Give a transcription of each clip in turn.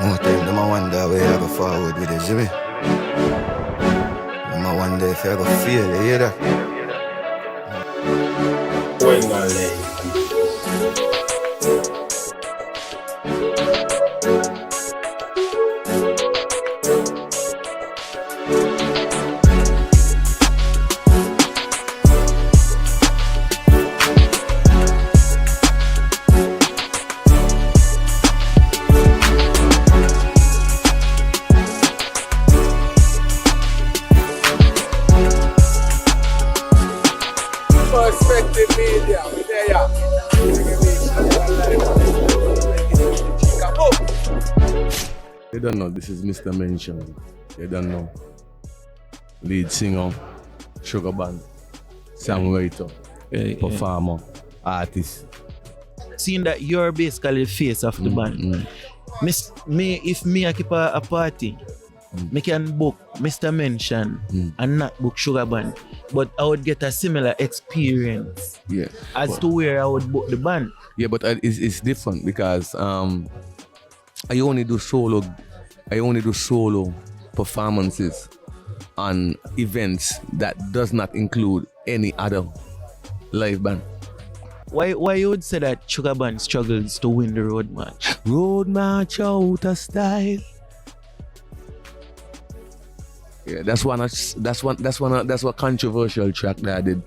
More time, them a wonder where I go forward with it, see me? Them a wonder if I go fail, you hear that? Perspective media, there. You don't know, this is Mr. Mention. You don't know. Lead singer, sugar band, songwriter, performer, artist. Seeing that you're basically the face of the band. If me I keep a party, me can book Mr. Mention and not book Sugar Band. But I would get a similar experience as to where I would book the band. Yeah, but it's different because I only do solo performances on events that does not include any other live band. Why you would say that Sugar Band struggles to win the road match? Road march out of style. Yeah, that's one controversial track that I did.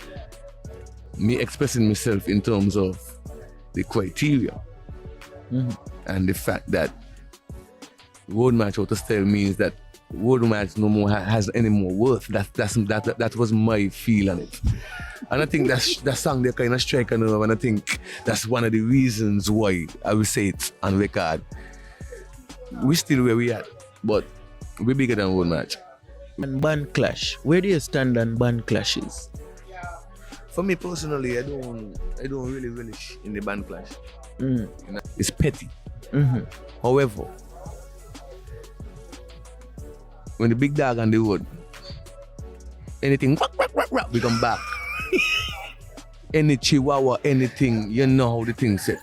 Me expressing myself in terms of the criteria and the fact that road match out of style means that road match no more has any more worth. That was my feel on it. And I think that song they kind of strike a nerve, and I think that's one of the reasons why I will say it on record. We're still where we at, but we're bigger than road match. And band clash, where do you stand on band clashes? For me personally, I don't really relish in the band clash. You know, it's petty. However, when the big dog on the road, anything we come back. Any chihuahua, anything, you know how the thing set.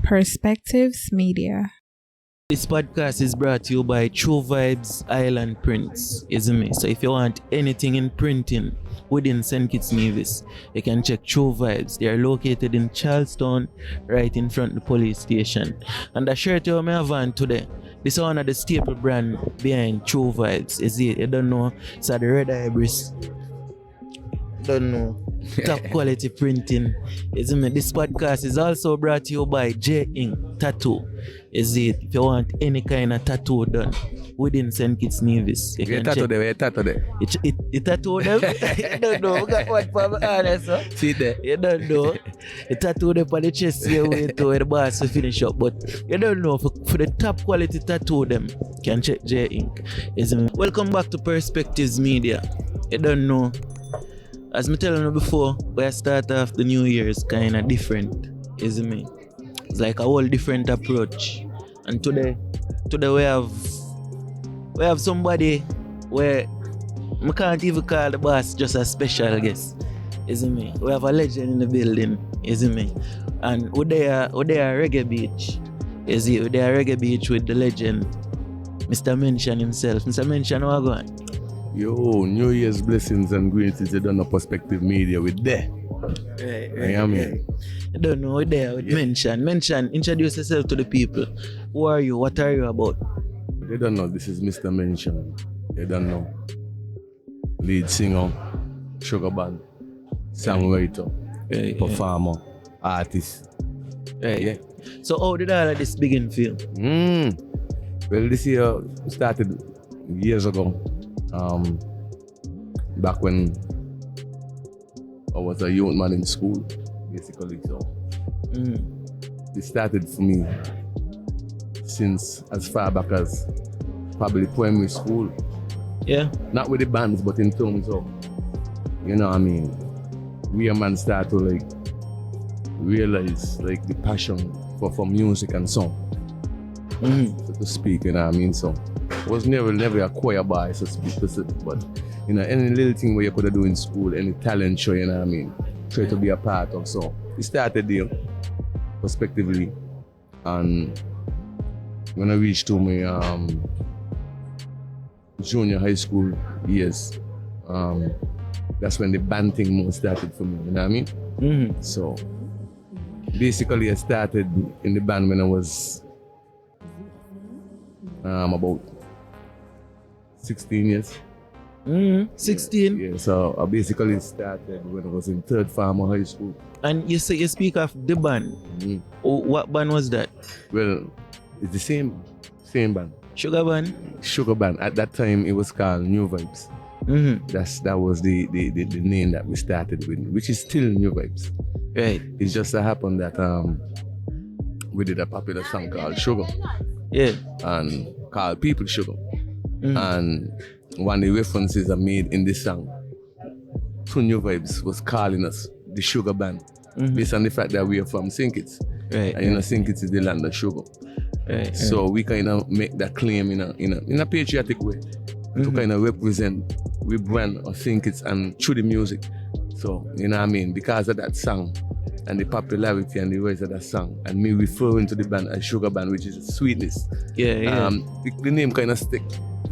Perspectives Media. This podcast is brought to you by TruVybz Island Prints, isn't it? So if you want anything in printing within St. Kitts Nevis, you can check TruVybz. They are located in Charlestown, right in front of the police station. And the shirt you may have on today, this is one of the staple brand behind TruVybz. Is it? You don't know? It's the Red Ibris. Don't know. Top quality printing. Isn't it? This podcast is also brought to you by Jaay Tatoo. Is it? If you want any kind of tattoo done within St. Kitts Nevis, you can tattoo check. there. You tattoo them? You don't know. We got one for my honest, huh? See there. You don't know. You tattoo them on the chest here wait to where the boss will finish up. But you don't know. For the top quality tattoo them, you can check Jaay. Isn't it? Welcome back to Perspectives Media. You don't know. As me telling you before, where I start off the New Year's kind of different, isn't it? It's like a whole different approach. And today we have somebody where I can't even call the boss just a special guest, isn't it? We have a legend in the building, isn't it? And we're there Reggae Beach, is it? We're there Reggae Beach with the legend, Mr. Mention himself. Mr. Mention, what going? Yo, New Year's blessings and greetings. You don't know Perspective Media with there. Right. I don't know, we're there with Mention. Mention, introduce yourself to the people. Who are you? What are you about? They don't know, this is Mr. Mention. They don't know. Lead singer, sugar band, songwriter, performer, artist. Yeah. So how did all of this begin for you? Well, this year started years ago. Back when I was a young man in school, basically. So it started for me since as far back as probably primary school. Yeah. Not with the bands, but in terms of, you know what I mean, we a man start to like realize like the passion for music and song. So to speak, you know what I mean? So I was never a choir boy, so to speak, but you know, any little thing where you could do in school, any talent show, you know what I mean, try to be a part of. So it started there, prospectively, and when I reached to my junior high school years, that's when the band thing more started for me, you know what I mean? Mm-hmm. So basically I started in the band when I was about 16 years. 16. Yeah, so I basically started when I was in third farmer high school. And you say you speak of the band. Oh, what band was that? Well, it's the same band. Sugar Band? Sugar Band. At that time it was called New Vibes. That was the name that we started with, which is still New Vibes. Right. It just so happened that we did a popular song called Sugar. Yeah. And called People Sugar. And one of the references I made in this song to New Vibes was calling us the Sugar Band, based on the fact that we are from St. Kitts. Right. And you know, St. Kitts is the land of sugar. Right. So we kind of make that claim in a patriotic way to kind of represent we brand of St. Kitts and through the music. So, you know what I mean? Because of that song and the popularity and the rise of that song, and me referring to the band as Sugar Band, which is sweetness. Yeah. The name kind of stick.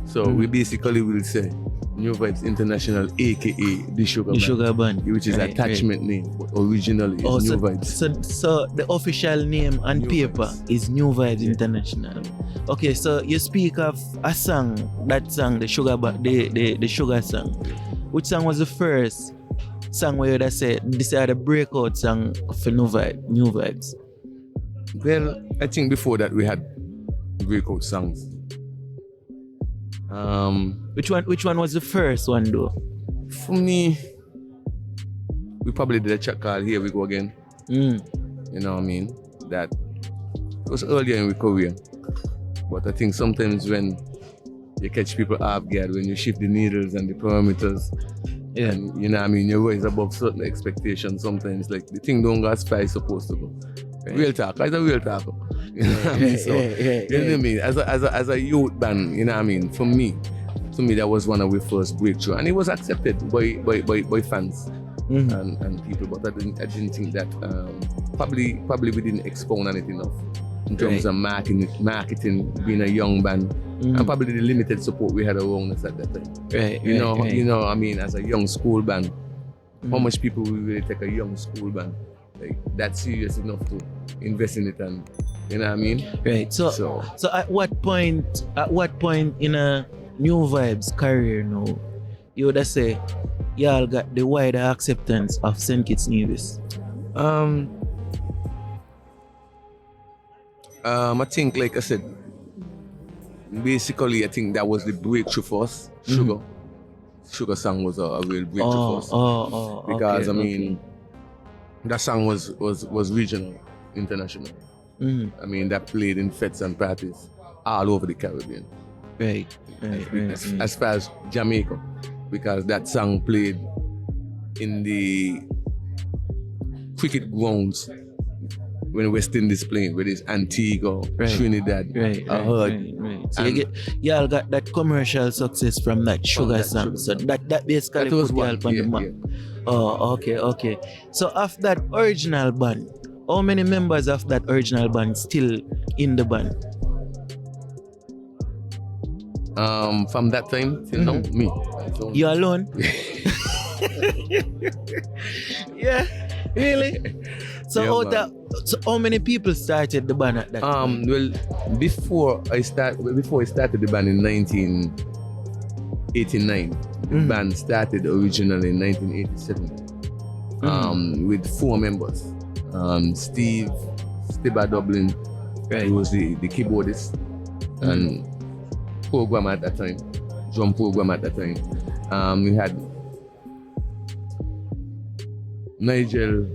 So we basically will say New Vibes International, aka the Sugar Band, which is attachment name, but originally is New Vibes. So the official name on New paper Vibes. is New Vibes International. Okay, so you speak of a song, that song, the Sugar the Sugar song. Which song was the first song where you say this is the breakout song for New Vibes? Well, I think before that we had breakout songs. Which one was the first one though? For me, we probably did a track called Here We Go Again. You know what I mean? That was earlier in our career. But I think sometimes when you catch people off guard, when you shift the needles and the parameters, and you know what I mean, you rise above certain expectations, sometimes like the thing don't go as far as it's supposed to go. Right. Real talk, as a real talker. You know what I mean? So, you know what I mean? As a youth band, you know what I mean? For me, that was one of our first breakthrough, and it was accepted by fans and people. But I didn't think that probably we didn't expound on it enough in terms of marketing, being a young band, and probably the limited support we had around us at that time. You know, I mean, as a young school band, how much people will really take a young school band like that serious enough to invest in it, and you know what I mean? Right. So at what point in a New Vibes career now, you would say y'all got the wider acceptance of St. Kitts Nevis? I think, like I said, basically I think that was the breakthrough for us. Sugar song was a real breakthrough for us. Because I mean, that song was regional, international. I mean, that played in fetes and parties all over the Caribbean. Right. As far as Jamaica, because that song played in the cricket grounds when West Indies playing, whether it's Antigua, Trinidad, So y'all got that commercial success from that Sugar song. So that basically was put y'all on the map. Oh, okay. So of that original band, how many members of that original band still in the band? From that time till now, me. So, You alone? Yeah, really? So so how many people started the band at that time? Well, before I started the band in 1989, the band started originally in 1987 with 4 members. Steve Dublin, who was the keyboardist and programmer at that time, drum programmer at that time. We had Nigel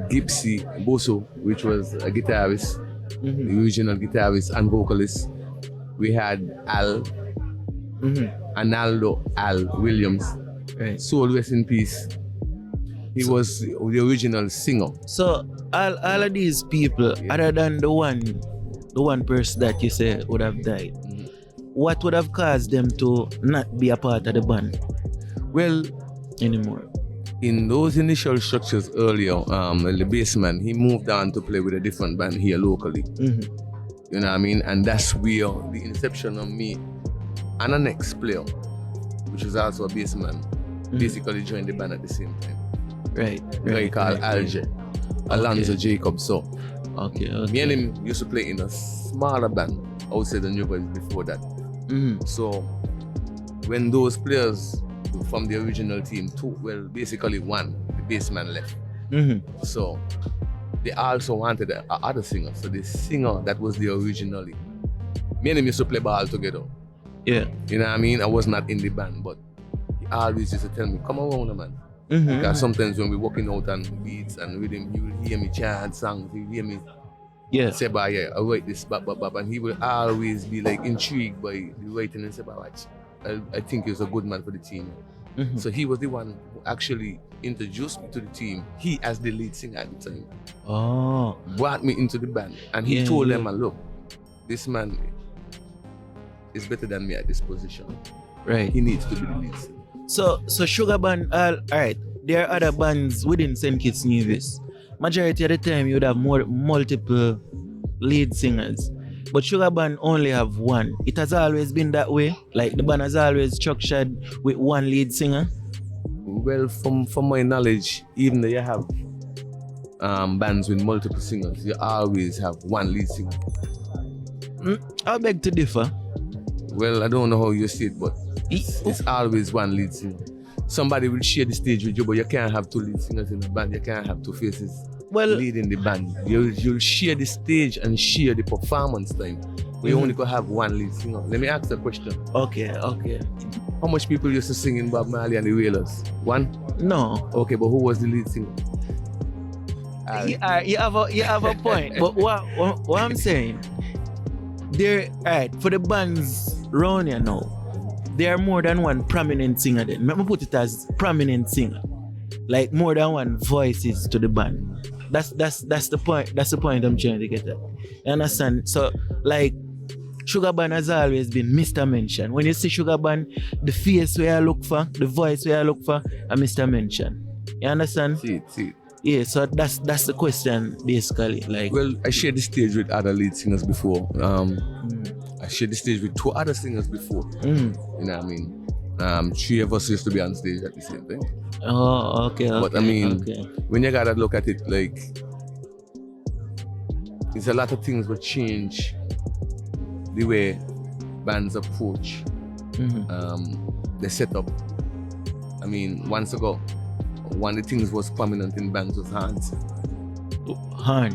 Gipsy Bosso, which was a guitarist, the original guitarist and vocalist. We had Al, Analdo Al Williams, soul rest in peace. He was the original singer. So all of these people, other than the one person that you say would have died, what would have caused them to not be a part of the band? Well, anymore? In those initial structures earlier, the bassman, he moved on to play with a different band here locally. You know what I mean? And that's where the inception of me and an ex-player, which was also a bassman, basically joined the band at the same time. Right. A guy called Alger, Alonzo Jacobs. So Okay. me and him used to play in a smaller band outside the New Boys before that. So when those players from the original team, basically one, the bassman left. So they also wanted a other singer. So the singer that was the originally, me and him used to play ball together. Yeah. You know what I mean? I was not in the band, but he always used to tell me, come around, man. Because sometimes when we're walking out on beats and rhythm, you will hear me chant songs, you hear me say, I write this, and he will always be like intrigued by the writing and say, I think he's a good man for the team. So he was the one who actually introduced me to the team. He as the lead singer at the time. Brought me into the band, and he told them, look, this man is better than me at this position. Right. He needs to be the lead singer. So Sugar Band, alright, there are other bands within St. Kitts Nevis. Majority of the time you would have multiple lead singers. But Sugar Band only have one. It has always been that way. Like the band has always structured with one lead singer. Well, from my knowledge, even though you have bands with multiple singers, you always have one lead singer. I beg to differ. Well, I don't know how you see it, but it's always one lead singer. Somebody will share the stage with you, but you can't have two lead singers in the band. You can't have two faces leading the band. You'll share the stage and share the performance time. We only could have one lead singer. Let me ask a question. Okay. How much people used to sing in Bob Marley and the Wailers? One? No. Okay, but who was the lead singer? You have a point. But what I'm saying, for the bands around here now, there are more than one prominent singer then. Let me put it as prominent singer. Like more than one voices to the band. That's the point. That's the point I'm trying to get at. You understand? So like Sugar Band has always been Mr. Mention. When you see Sugar Band, the face where I look for, the voice where I look for, are Mr. Mention. You understand? See it. Yeah, so that's the question basically. Like, well, I shared the stage with other lead singers before. I shared the stage with two other singers before. You know what I mean? Three of us used to be on stage at the same time. Oh, okay. But I mean, when you gotta look at it, like, there's a lot of things that change the way bands approach the setup. I mean, once ago, one of the things was prominent in bands was hands.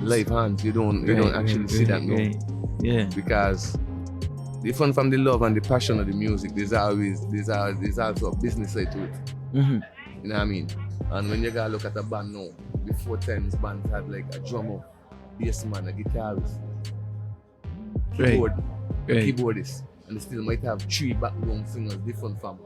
Live hands. You don't actually see that now. Yeah. Because different from the love and the passion of the music, there's also a business side to it. You know what I mean? And when you gotta look at a band now, before times bands had like a drummer, bassman, a guitarist, keyboardist, and they still might have three background singers different from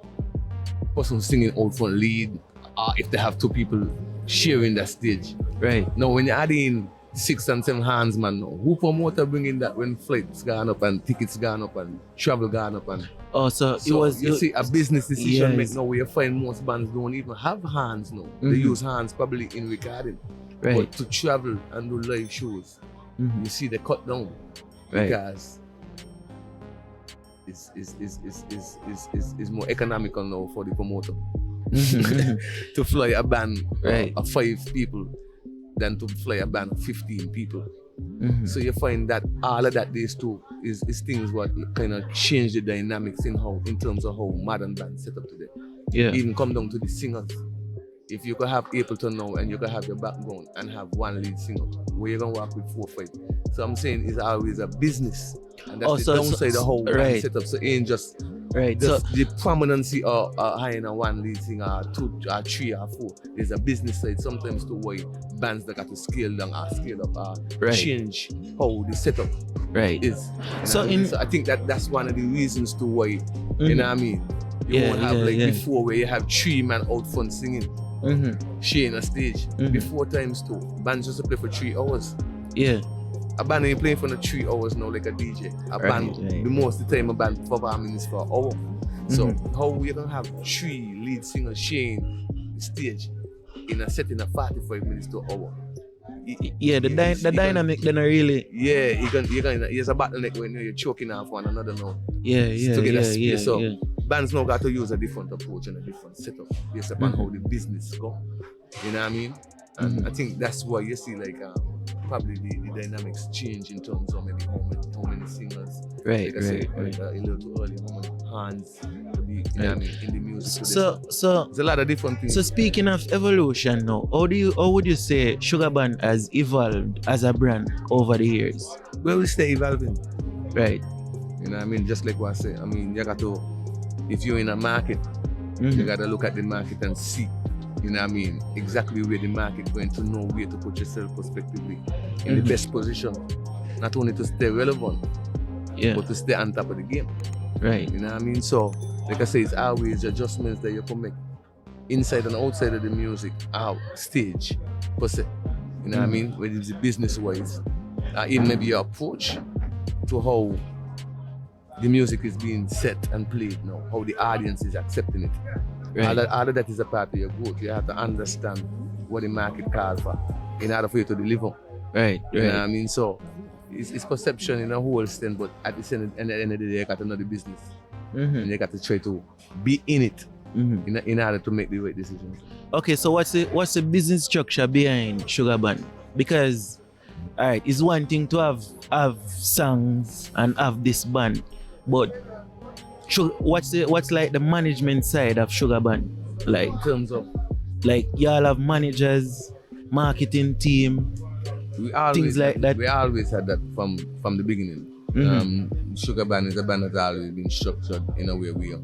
person singing out front lead, or if they have two people sharing that stage. Right. Now when you add in 6 and 7 hands, man, now, who promoter bringing that when flights gone up and tickets gone up and travel gone up and you see a business decision made now where you find most bands don't even have hands now. They use hands probably in recording. Right. But to travel and do live shows, you see they cut down because it's more economical now for the promoter to fly a band of 5 people than to fly a band of 15 people. So you find that all of that these two is things what kind of change the dynamics in terms of how modern bands set up today. Yeah. Even come down to the singers. If you could have Ableton now and you could have your background and have one lead singer, where you're gonna work with 4 or 5. So I'm saying it's always a business. And that's the downside of the whole band setup. So it ain't just the prominency of hiring a one lead singer, or 2 or 3 or 4. There's a business side sometimes to why bands that got to scale down or scale up or change how the setup is. So I think that's one of the reasons to why, you know what I mean? You won't have before where you have 3 man out front singing, sharing a stage. Before times too, bands used to play for 3 hours. Yeah. A band ain't playing for 3 hours now like a DJ. A band, the most of the time a band performing is for an hour. So how we gonna have 3 lead singers sharing the stage in a setting of 45 minutes to an hour? Yeah, the dynamic then really. Yeah, there's a bottleneck when you're choking off one another now. Yeah, To get a space. yeah. So bands now got to use a different approach and a different setup based upon how the business go. You know what I mean? And I think that's why you see like probably the dynamics change in terms of maybe how many singers. Right, like I say, right. a little too early, how many hands to be, you know what I mean, in the music. So there's a lot of different things. So speaking of evolution now, how would you say Sugar Band has evolved as a brand over the years? Well, we stay evolving. Right. You know what I mean? Just like what I say. I mean, you got to, if you're in a market, you got to look at the market and see, you know what I mean, exactly where the market going to know where to put yourself prospectively in the best position. Not only to stay relevant, but to stay on top of the game. Right. You know what I mean? So, like I say, it's always adjustments that you can make inside and outside of the music, out, stage, per se. You know what I mean? Whether it's business-wise, even maybe your approach to how the music is being set and played now, how the audience is accepting it. Right. All of that is a part of your growth. You have to understand what the market calls for in order for you to deliver. Right. You know what I mean? So it's perception in a whole extent, but at the end of the day, you got to know the business. And you got to try to be in it in order to make the right decisions. Okay, so what's the business structure behind Sugar Band? Because alright, it's one thing to have songs and have this band, but what's like the management side of Sugar Band? Like In terms of like y'all have managers, marketing team, things like that. We always had that from the beginning. Sugar Band is a band that's always been structured in a way we are.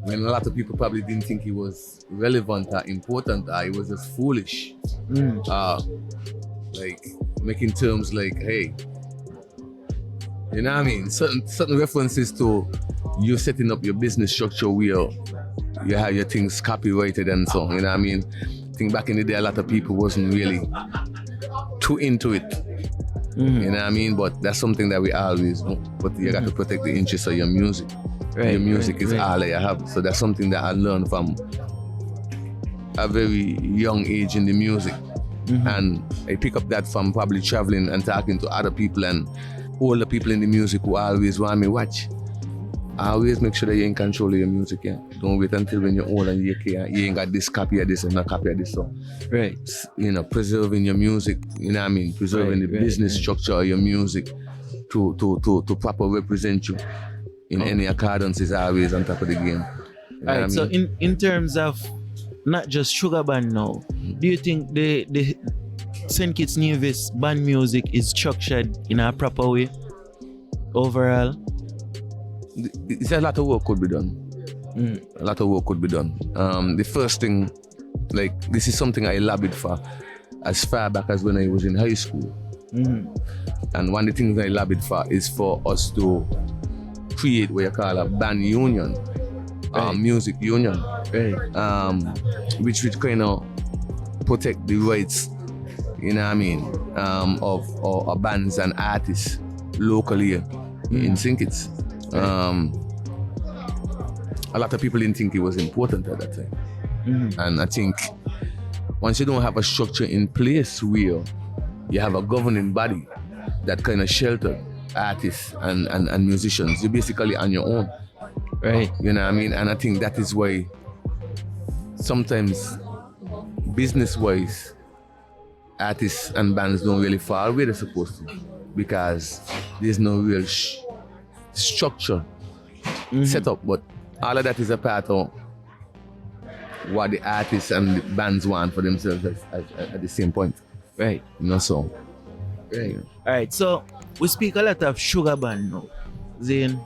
When a lot of people probably didn't think it was relevant or important, or it was just foolish. Like making terms like, hey, you know what I mean? Certain references to you setting up your business structure where you have your things copyrighted and so, you know what I mean? I think back in the day, a lot of people wasn't really too into it. You know what I mean? But that's something that we always do. But you got to protect the interests of your music. Right, your music is right. all that you have. So that's something that I learned from a very young age in the music. And I pick up that from probably traveling and talking to other people and all the people in the music who always want me watch. I always make sure that you're in control of your music, yeah. Don't wait until when you're old and you ain't got this copy of this and not copy of this. So, Right. you know, preserving your music, you know what I mean? Preserving the business structure of your music to proper represent you in any accordance is always on top of the game. You know Alright, what I so mean? in terms of not just Sugar Band now, do you think the St. Kitts Nevis band music is structured in a proper way overall? It's a lot of work could be done. A lot of work could be done. The first thing, like, this is something I lobbied for as far back as when I was in high school. And one of the things I lobbied for is for us to create what you call a band union, music union, which would kind of protect the rights, you know what I mean, of bands and artists locally in St. Kitts. A lot of people didn't think it was important at that time. And I think once you don't have a structure in place where you have a governing body that kind of shelter artists and musicians, you're basically on your own. Right. You know what I mean? And I think that is why sometimes business-wise, artists and bands don't really fall where they're supposed to, because there's no real structure set up. But all of that is a part of what the artists and the bands want for themselves at the same point. Right. You know, so. Right. Alright, so we speak a lot of Sugar Band now. Then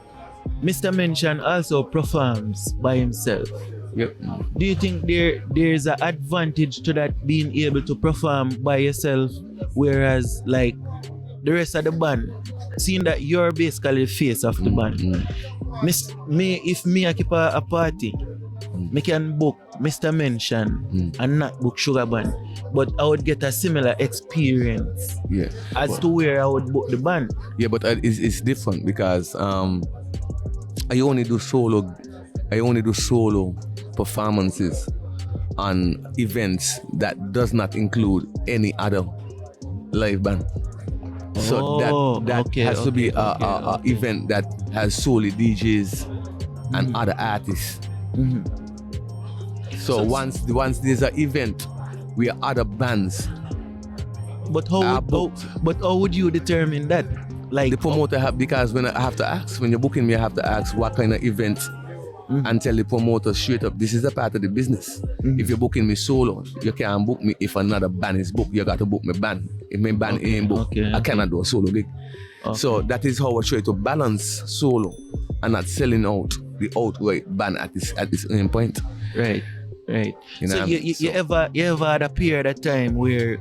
Mr. Mention also performs by himself. Yep. Do you think there's an advantage to that, being able to perform by yourself, whereas like the rest of the band, seeing that you're basically the face of the band? If I keep a party, I can book Mr. Mention and not book Sugar Band, but I would get a similar experience as to where I would book the band. Yeah, but it's different because I only do solo performances on events that does not include any other live band. So that has to be a event that has solely DJs and other artists. So once there's an event where other bands But how would you determine that? Like the promoter because when I have to ask, when you're booking me, I have to ask what kind of event and tell the promoter straight up, this is a part of the business. If you're booking me solo, you can't book me if another band is booked. You got to book my band. If my band ain't booked, I cannot do a solo gig. So that is how I try to balance solo and not selling out the outright band at this end point. Right. You know So you ever had a period of time where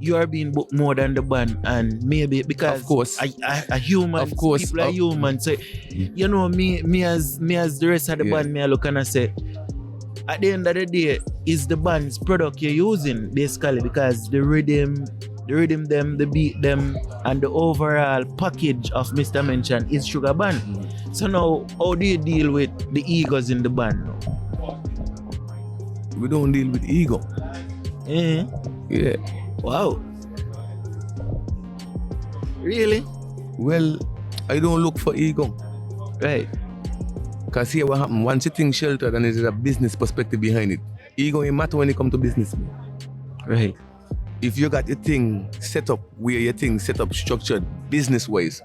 you are being booked more than the band, and maybe because of course a human, of course, people are human. So you know me as the rest of the band, me I look and I say, at the end of the day, is the band's product you're using basically, because the rhythm them, the beat them, and the overall package of Mr. Mention is Sugar Band. So now, how do you deal with the egos in the band now? We don't deal with ego. Yeah. Wow. Really? Well, I don't look for ego. Right. Because here what happens, once you think sheltered and there's a business perspective behind it, ego ain't matter when it comes to business. Right. If you got your thing set up, where your thing set up structured business-wise,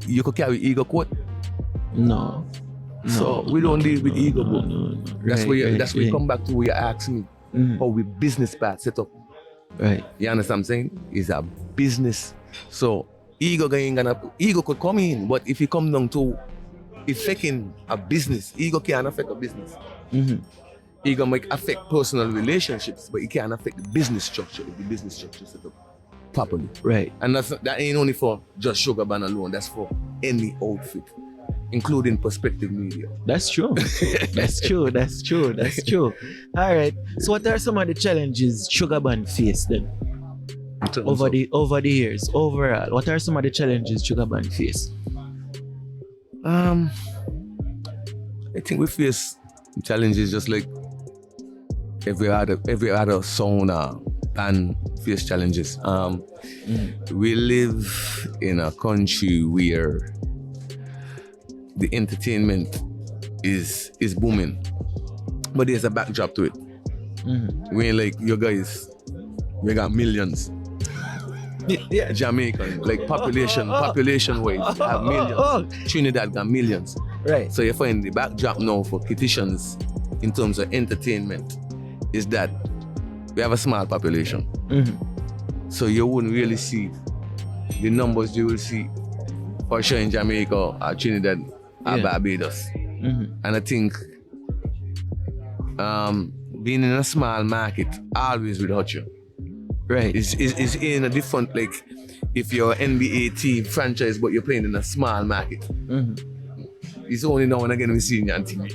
you could carry ego quote. No. So we don't deal with ego, bro. No. That's where you come back to where you ask me how we business part set up. Right. You understand what I'm saying? It's a business. So ego could come in, but if you come down to affecting a business, ego can't affect a business. Ego might affect personal relationships, but it can't affect the business structure if the business structure set up properly. Right. And that ain't only for just Sugar Band alone, that's for any outfit, including Perspective Media. That's true. That's true. All right. So what are some of the challenges Sugar Band faced then? Over the years, overall, what are some of the challenges Sugar Band faced? I think we face challenges just like every other sound band face challenges. We live in a country where the entertainment is booming, but there's a backdrop to it. We ain't like you guys. We got millions. Yeah. Jamaican, like population wise, have millions. Trinidad got millions. Right. So you find the backdrop now for Kititians in terms of entertainment is that we have a small population. So you wouldn't really see the numbers you will see for sure in Jamaica or Trinidad or Barbados. And I think being in a small market always will hurt you. Right. It's in a different, like if you're an NBA team franchise but you're playing in a small market. It's only now and again we see you on TV.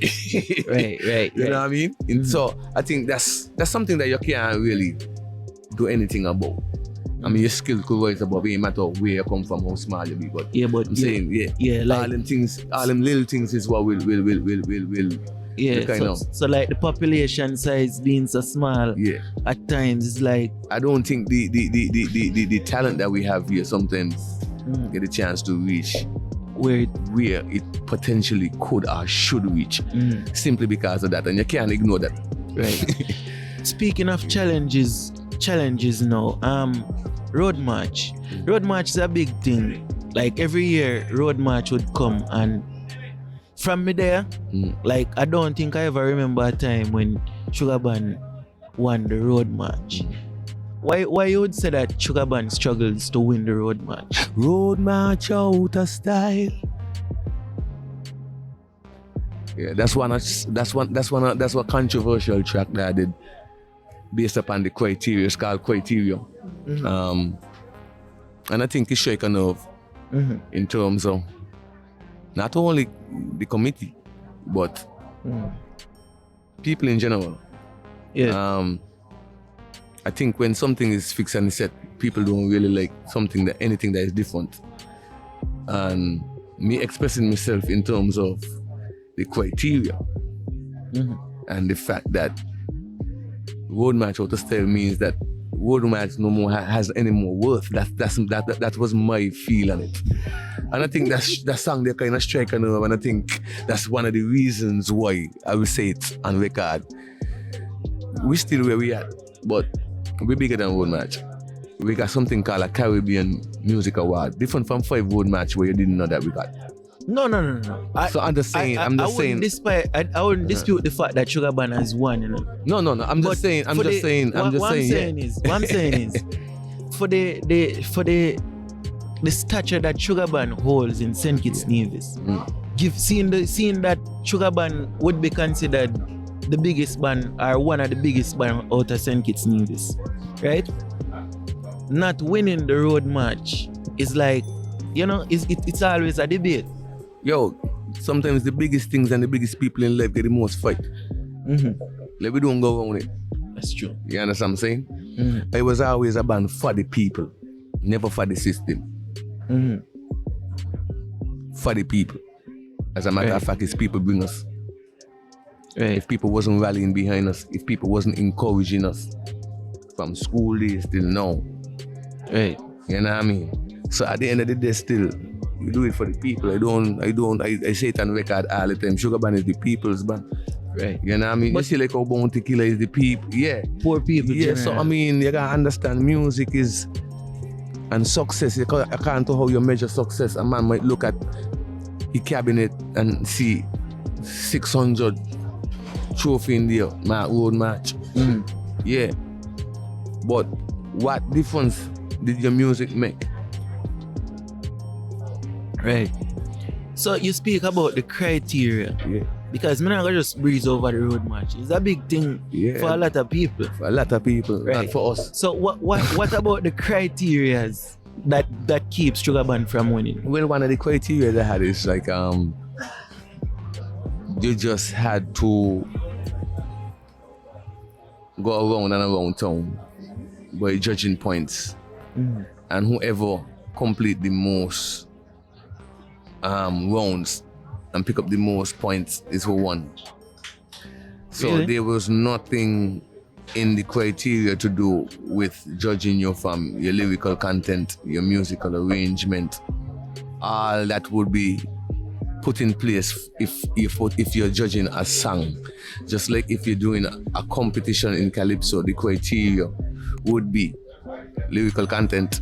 Right. You know what I mean? And so I think that's something that you can't really do anything about. I mean, your skill could rise above, it matter where you come from, how small you be. But I'm saying, like, all them little things is what will kind of. So like the population size being so small, at times it's like I don't think the talent that we have here sometimes get a chance to reach where it potentially could or should reach, simply because of that, and you can't ignore that. Right. Speaking of challenges now, road march is a big thing. Like every year road march would come, and from me there, like I don't think I ever remember a time when Sugar Band won the road march. Why you would say that Sugar Band struggles to win the road march? Road march out of style. Yeah, that's one controversial track that I did based upon the criteria. It's called Criteria. And I think it shake a nerve in terms of not only the committee, but people in general. Yeah. I think when something is fixed and set, people don't really like anything that is different. And me expressing myself in terms of the criteria and the fact that road march out of style means that road march no more has any more worth. That was my feel on it. And I think that song they kind of strike a nerve, and I think that's one of the reasons why I will say it on record. We still where we at, but we're bigger than road march. We got something called a Caribbean Music Award, different from 5 road march where you didn't know that we got. No. So I'm just saying. I wouldn't dispute the fact that Sugar Band has won. You know? No. I'm just saying. What I'm saying is, for the stature that Sugar Band holds in St. Kitts Nevis, seeing that Sugar Band would be considered the biggest band or one of the biggest band out of St. Kitts Nevis, right? Not winning the road match is like, it's always a debate. Yo, sometimes the biggest things and the biggest people in life get the most fight. Like we don't go around it. That's true. You understand what I'm saying? It was always a band for the people, never for the system. For the people. As a matter of fact, it's people bring us. Right. If people wasn't rallying behind us, if people wasn't encouraging us from school days till now. Right. You know what I mean? So at the end of the day still, we do it for the people. I say it on record all the time. Sugar Band is the people's band. Right. You know what I mean? But you see like how Bounty Killer is the people. Yeah. Poor people. Yeah, so I mean, you gotta understand music is, and success, according to how you measure success, a man might look at his cabinet and see 600 trophy in there, my road match. Yeah. But what difference did your music make? Right. So you speak about the criteria. Yeah. Because I'm not gonna just breeze over the road match. It's a big thing for a lot of people. For a lot of people, right. Not for us. So what about the criterias that keeps Sugar Band from winning? Well, one of the criteria they had is like you just had to go around and around town by judging points. And whoever complete the most rounds and pick up the most points is who won. So really? There was nothing in the criteria to do with judging you from your lyrical content, your musical arrangement. All that would be put in place if you're judging a song. Just like if you're doing a competition in Calypso, the criteria would be lyrical content,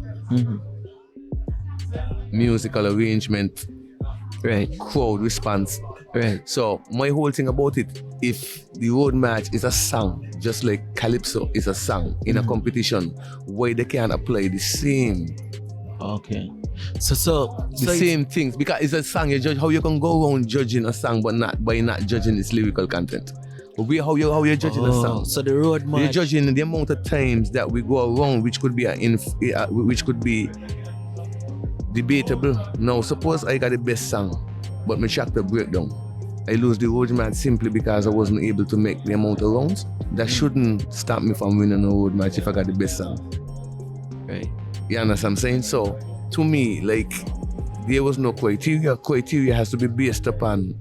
musical arrangement, right, crowd response. Right. So my whole thing about it, if the road match is a song, just like Calypso is a song in a competition, why they can't apply the same? Okay. So the same things, because it's a song you judge. How you can go around judging a song but not judging its lyrical content? How you're judging a song? So the road match, you're judging the amount of times that we go around, which could be debatable. Now, suppose I got the best song, but my tractor break down. I lose the road match simply because I wasn't able to make the amount of rounds. That shouldn't stop me from winning a road match if I got the best song. Right. You understand what I'm saying? So, to me, like, there was no criteria. Criteria has to be based upon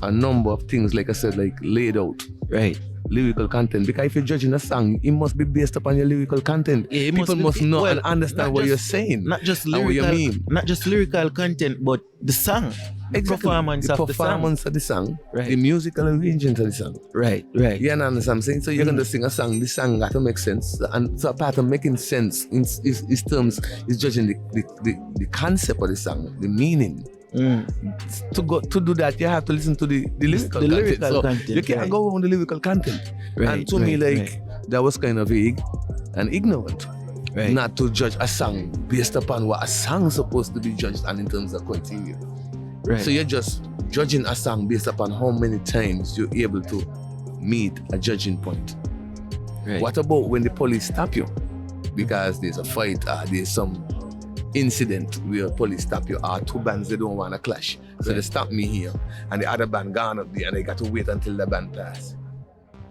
a number of things, like I said, like laid out. Right. Lyrical content. Because if you're judging a song, it must be based upon your lyrical content. Yeah, people must know and understand what you're saying. Not just lyrical, lyrical, what you mean. Not just lyrical content, but the song. The performance of the song. Right. The musical arrangement of the song. Right. You understand what I'm saying? So you're gonna sing a song, the song got to make sense. And so a part of making sense is judging the concept of the song, the meaning. To do that, you have to listen to the lyrical content. You can't go on the lyrical content. Right, and to me, that was kind of vague and ignorant. Right. Not to judge a song based upon what a song is supposed to be judged on in terms of criteria. Right. So you're just judging a song based upon how many times you're able to meet a judging point. Right. What about when the police stop you? Because there's a fight or there's some incident where police stop you, or two bands they don't want to clash. So they stop me here and the other band gone up there and I got to wait until the band pass.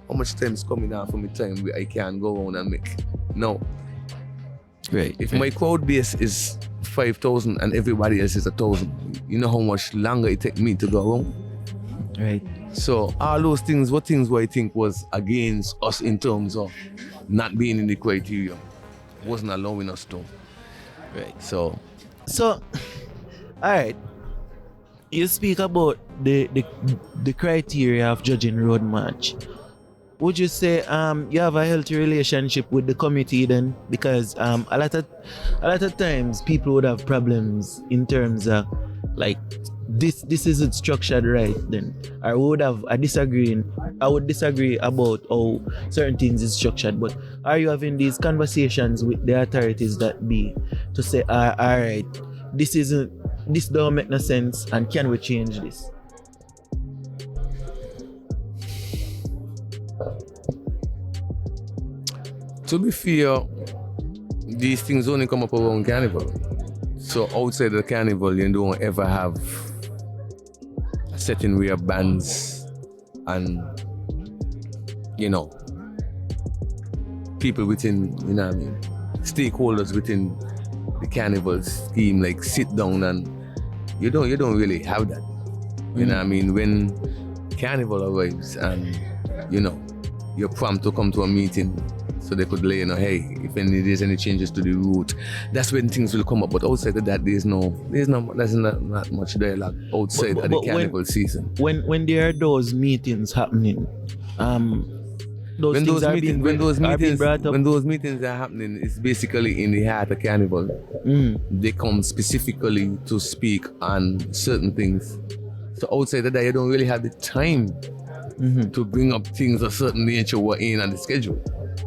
How much time is coming out for me time where I can't go on and make? No. Right. If my crowd base is 5,000 and everybody else is 1,000, you know how much longer it take me to go home? Right. So all those things were things where I think was against us in terms of not being in the criteria. Wasn't allowing us to. Right. So So, all right. You speak about the criteria of judging road march. Would you say you have a healthy relationship with the committee then? Because a lot of times people would have problems in terms of like this isn't structured right then. I would disagree about how certain things is structured, but are you having these conversations with the authorities that be to say all right, this don't make no sense and can we change this? to be fair, these things only come up around carnival. So outside the carnival, you don't ever have a setting where bands and people within, stakeholders within the carnival scheme like sit down and you don't really have that. You know what I mean? When carnival arrives and you're prompt to come to a meeting so they could lay, hey, if there's any changes to the route, that's when things will come up. But outside of that, there's not much dialogue outside of the carnival season. When there are those meetings happening, when those meetings are happening, it's basically in the heart of carnival. They come specifically to speak on certain things. So outside of that, you don't really have the time to bring up things of certain nature what ain't on the schedule.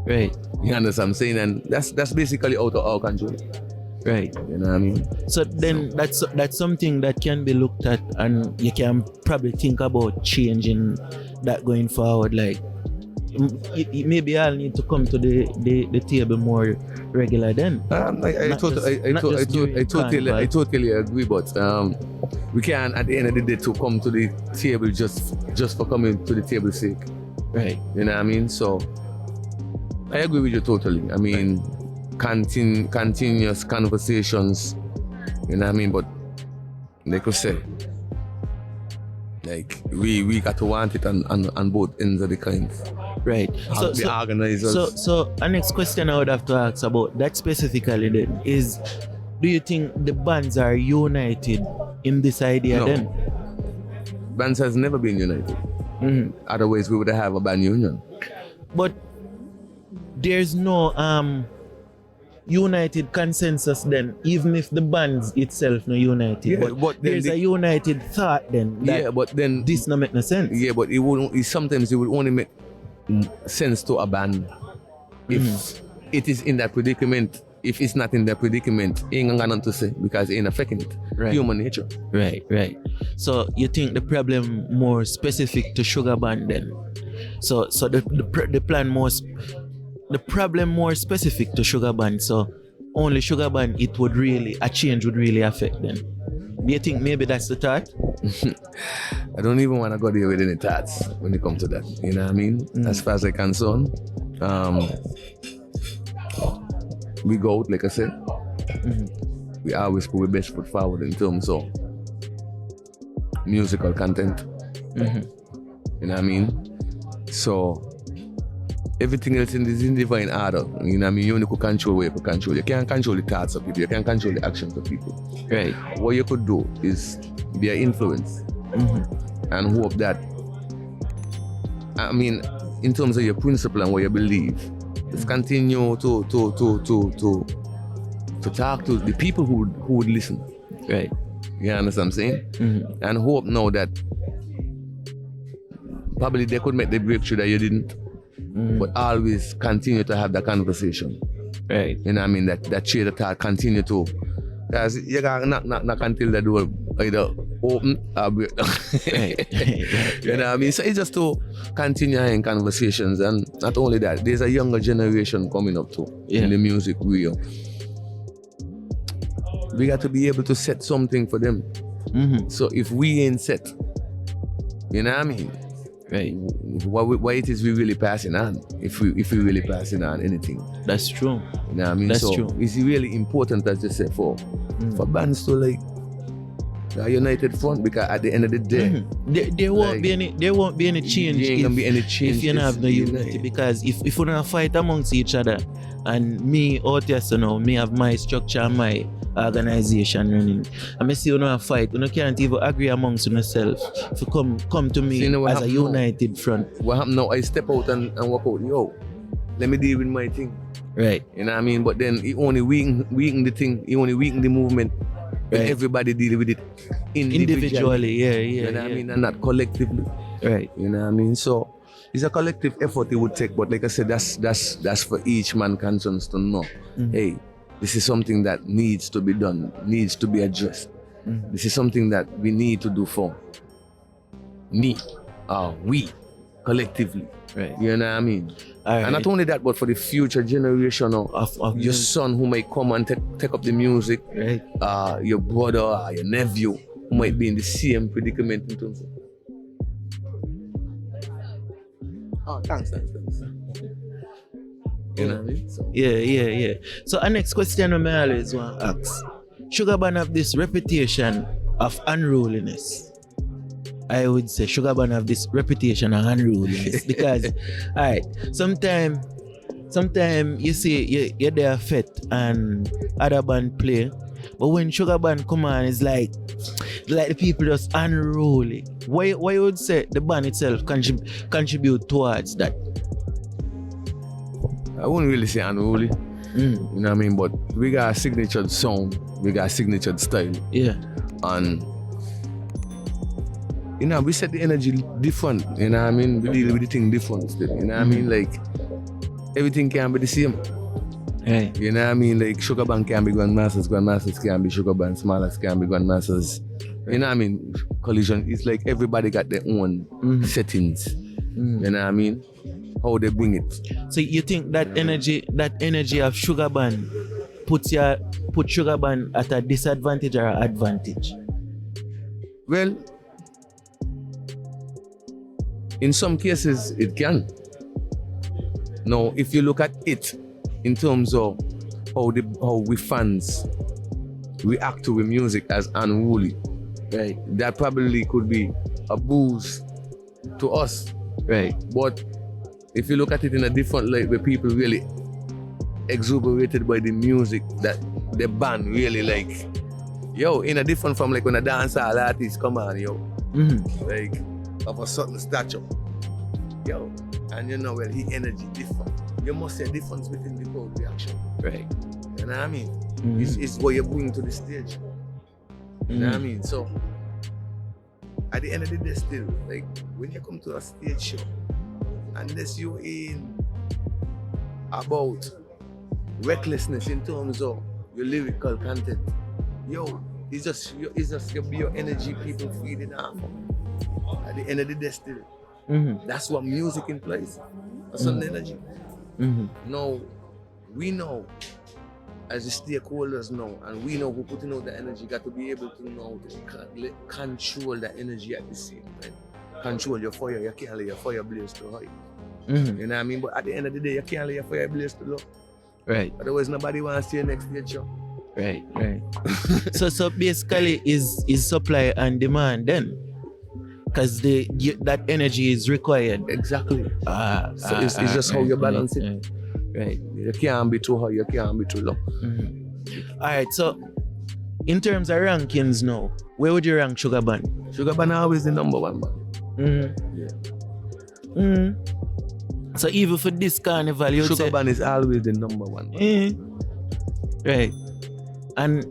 Right. You understand what I'm saying? And that's basically out of our control. Right. You know what I mean? So then that's something that can be looked at and you can probably think about changing that going forward. Like maybe I'll need to come to the table more regular then. I totally agree, but we can at the end of the day to come to the table just for coming to the table's sake. Right. You know what I mean? So I agree with you totally. I mean, continuous conversations, you know what I mean? But like I said, like we got to want it on both ends of the coins. Right. So the organizers. So our next question I would have to ask about that specifically then is, do you think the bands are united in this idea No. then? Bands has never been united. Otherwise we would have a band union. But there's no united consensus then, even if the bands itself no united. Yeah, but there's a united thought then. That but then this no make no sense. Yeah, but sometimes it would only make sense to a band if it is in that predicament. If it's not in that predicament, ain't got nothing to say because it ain't affecting it. Right. Human nature. Right. So you think the problem more specific to Sugar Band then? So the plan more the problem more specific to Sugar Band. So only Sugar Band a change would really affect them. Do you think maybe that's the thought? I don't even want to go there with any thoughts when it comes to that. You know what I mean? As far as I'm concerned, we go out, like I said. We always put our best foot forward in terms of musical content. You know what I mean? So everything else is in divine order. You know what I mean? You only could control what you could control. You can't control the thoughts of people. You can't control the actions of people. Right. What you could do is be an influence and hope that, I mean, in terms of your principle and what you believe, just continue to talk to the people who would listen. Right. You understand what I'm saying? And hope now that probably they could make the breakthrough that you didn't. But always continue to have that conversation. Right. You know what I mean? That trade of thought continue to. Because you gotta knock until the door either open or break. Right. You know what I mean? So it's just to continue having conversations, and not only that, there's a younger generation coming up too in the music world. We got to be able to set something for them. So if we ain't set, you know what I mean? Right. What it is we really passing on, if we really passing on anything. That's true. You know what I mean? That's so true. It's really important, as you said, for bands to like a united front, because at the end of the day, there won't be any change. There ain't gonna be any change if you don't have no unity. Because if we don't fight amongst each other, and me out here, so now me have my structure and my organization running, and me see you don't fight, you can't even agree amongst yourself to come to me as a united front. What happened now? I step out and walk out. Yo, let me deal with my thing. Right. You know what I mean? But then he only weaken the thing. He only weaken the movement. Right. And everybody deal with it individually. Yeah. You know what I mean? And not collectively. Right. You know what I mean? So it's a collective effort it would take. But like I said, that's for each man conscience to know. Hey, this is something that needs to be done, needs to be addressed. This is something that we need to do for me, we, collectively. Right. You know what I mean? Right. And not only that, but for the future generation of your son who might come and take up the music, right. Your brother or your nephew who might be in the same predicament in terms of. Oh, thanks. You know what I mean? So. Yeah. So our next question I always want to ask. Sugar Band have this reputation of unruliness. I would say Sugar Band have this reputation of unruliness because, alright, sometimes you see you're there fit and other band play, but when Sugar Band come on, it's like the people just unruly. Why you would say the band itself contribute towards that? I wouldn't really say unruly. You know what I mean? But we got a signature sound, we got a signature style. Yeah. And you know, we set the energy different, you know what I mean? We deal with the thing different still, you know what I mean? Like, everything can be the same. Hey. You know what I mean? Like, Sugar Band can be Grandmasters can be Sugar Band, Smallest can be Grandmasters. You know what I mean? Collision, it's like everybody got their own settings. You know what I mean? How they bring it. So you think that energy of Sugar Band put Sugar Band at a disadvantage or an advantage? Well, in some cases, it can. Now, if you look at it in terms of how we fans react to the music as unruly, right? That probably could be a boost to us, right? But if you look at it in a different light, where people really exuberated by the music that the band really like, yo, in a different from like when a dancehall artist come on, yo, like, of a certain stature, yo, and you know, well, he energy different. You must see a difference between the crowd reaction, right? You know what I mean? It's what you bring to the stage. You know what I mean? So, at the end of the day, still, like, when you come to a stage show, unless you're in about recklessness in terms of your lyrical content, yo, it's just your energy people feeding off. At the end of the day, still, that's what music implies. A certain energy. Now, we know, as the stakeholders know, and we know who putting out the energy, got to be able to know to control the energy at the same time. Control your fire, you can't let your fire blaze too high. You know what I mean? But at the end of the day, you can't let your fire blaze too low. Right. Otherwise, nobody wants to see your next stage show. Right. So basically, is supply and demand then? Because that energy is required. Exactly. So it's just how you balance it. Right. You can't be too high, you can't be too low. Alright, so in terms of rankings now, where would you rank Sugar Band? Sugar Band always the number one man. So even for this carnival, you would say Sugar Band is always the number one man. Right. And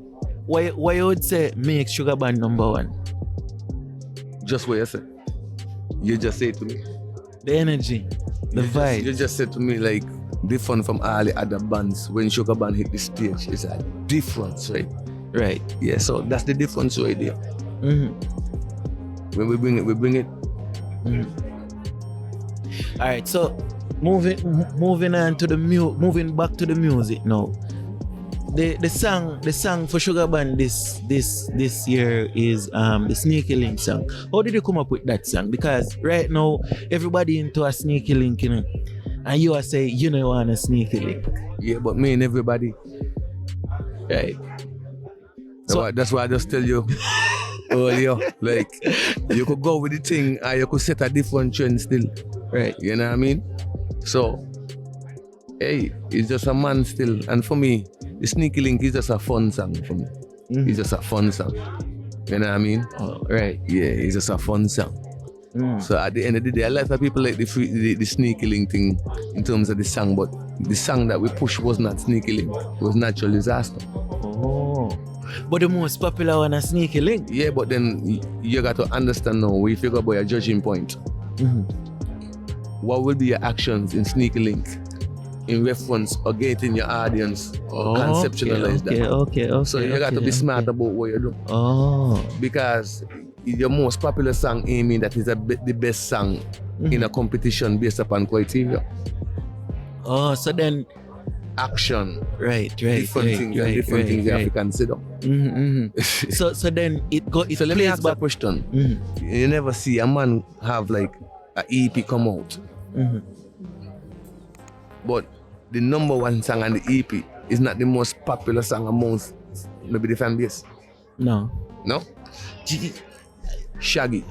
why you would say make Sugar Band number one? Just what you say. You just say to me. The energy, the vibe. You just said to me like different from all the other bands. When Sugar Band hit the stage, it's a difference, right? Right. Yeah, so that's the difference right there. When we bring it. Alright, so moving on to moving back to the music now. The song for Sugar Band this year is the Sneaky Link song. How did you come up with that song? Because right now everybody into a Sneaky Link, you know, and you are saying you don't want a Sneaky Link. Yeah, but me and everybody. Right. So that's why I just tell you earlier. Like, you could go with the thing and you could set a different trend still. Right. You know what I mean? So, hey, it's just a man still. And for me, the Sneaky Link is just a fun song for me. It's just a fun song. You know what I mean? Oh, right. Yeah, it's just a fun song. So at the end of the day, a lot of people like the Sneaky Link thing in terms of the song, but the song that we pushed was not Sneaky Link. It was Natural Disaster. Oh. But the most popular one is Sneaky Link. Yeah, but then you got to understand now, if you go by a judging point, what will be your actions in Sneaky Link in reference or getting your audience or conceptualize that? Okay. So you got to be smart about what you do. Oh. Because your most popular song ain't mean that is the best song in a competition based upon criteria. Oh, so then action, right, different things you have to consider. So then it so let me ask a question. You never see a man have like an EP come out, but the number one song on the EP is not the most popular song amongst maybe the fan base. No. Shaggy.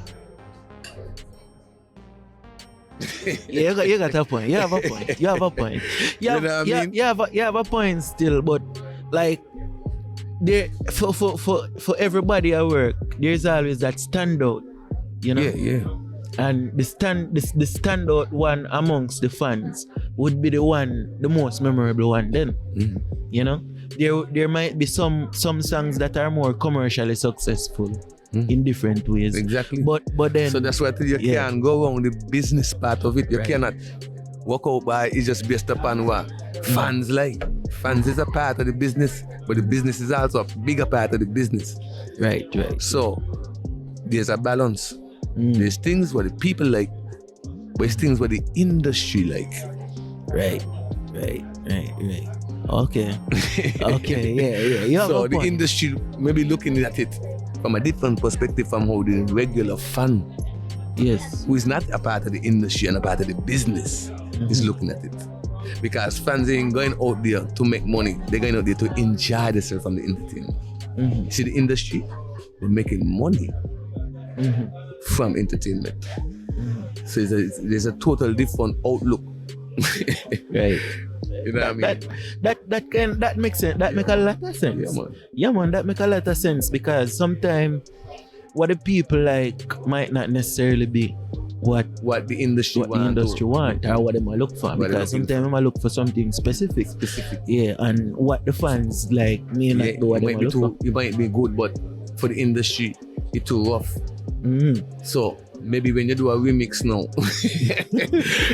You got a point. You have a point. You have a point still, but like there for everybody at work, there's always that standout, you know? Yeah. And the standout one amongst the fans would be the most memorable one then. You know? There might be some songs that are more commercially successful in different ways. Exactly. But then so that's why you can't go wrong the business part of it. You cannot walk out by it's just based upon what fans like. Fans is a part of the business, but the business is also a bigger part of the business. Right. So there's a balance. There's things what the people like, but it's things what the industry like. Right. Okay, yeah. You have so a the point. industry maybe looking at it from a different perspective from how the regular fan, who is not a part of the industry and a part of the business, is looking at it. Because fans ain't going out there to make money, they're going out there to enjoy themselves from the entertainment. See, the industry, they're making money from entertainment. So there's a total different outlook. Right. You know what I mean? That makes sense. That make a lot of sense. Yeah, man. That make a lot of sense because sometimes what the people like might not necessarily be what the industry want or what they might look for. Because sometimes they might look for something specific. Yeah, and what the fans like may not do what they might look for. It might be good, but for the industry, it's too rough. So maybe when you do a remix now,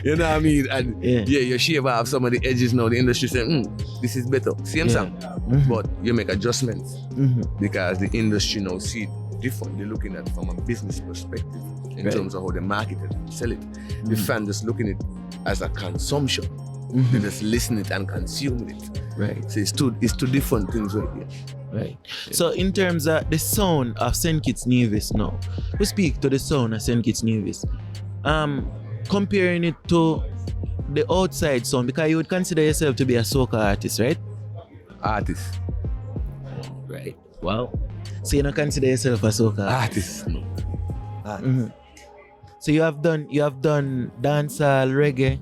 you know what I mean? And you shave off some of the edges now, the industry saying, this is better. Same song. But you make adjustments because the industry now see it different. They're looking at it from a business perspective in terms of how they market it, sell it. The fan just looking at it as a consumption. They just listen it and consuming it. Right. So it's two different things right here. Right. So in terms of the sound of St. Kitts Nevis now, we speak to the sound of St. Kitts Nevis. Comparing it to the outside sound, because you would consider yourself to be a soca artist, right? Artist. Right. Wow. So you don't consider yourself a soca artist? No. So you have done dancehall, reggae,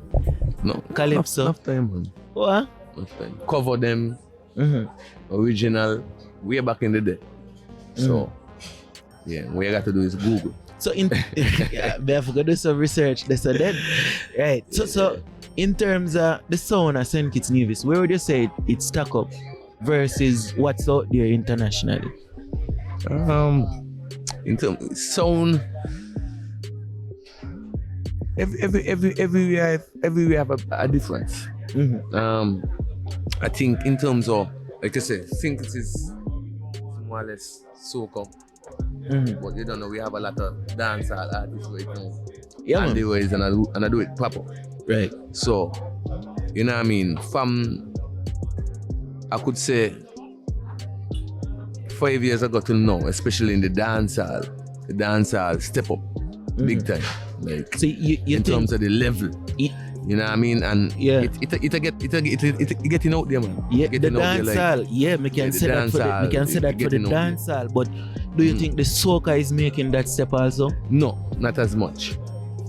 calypso. Enough time, man. What? Enough time. Cover them. Original, way back in the day. So, what you got to do is Google. So we have to do some research. That's a dead. Right. So in terms of the sound of St. Kitts Nevis, where would you say it stack up versus what's out there internationally? In terms of sound, everywhere have a difference. I think in terms of, like I said, think it is more or less soca. But you don't know, we have a lot of dancehall artists right now. Yeah, and I do it proper. Right. So, you know what I mean? From, I could say, 5 years ago to now, especially in the dancehall step up big time. Like, so you in terms of the level. You know what I mean? And Yeah. it getting out there, man. Yeah, the Getting out there, dancehall. Yeah, me can the say that for the dancehall, me can say that for the getting out there. dancehall. But do you think the soca is making that step also? No, not as much.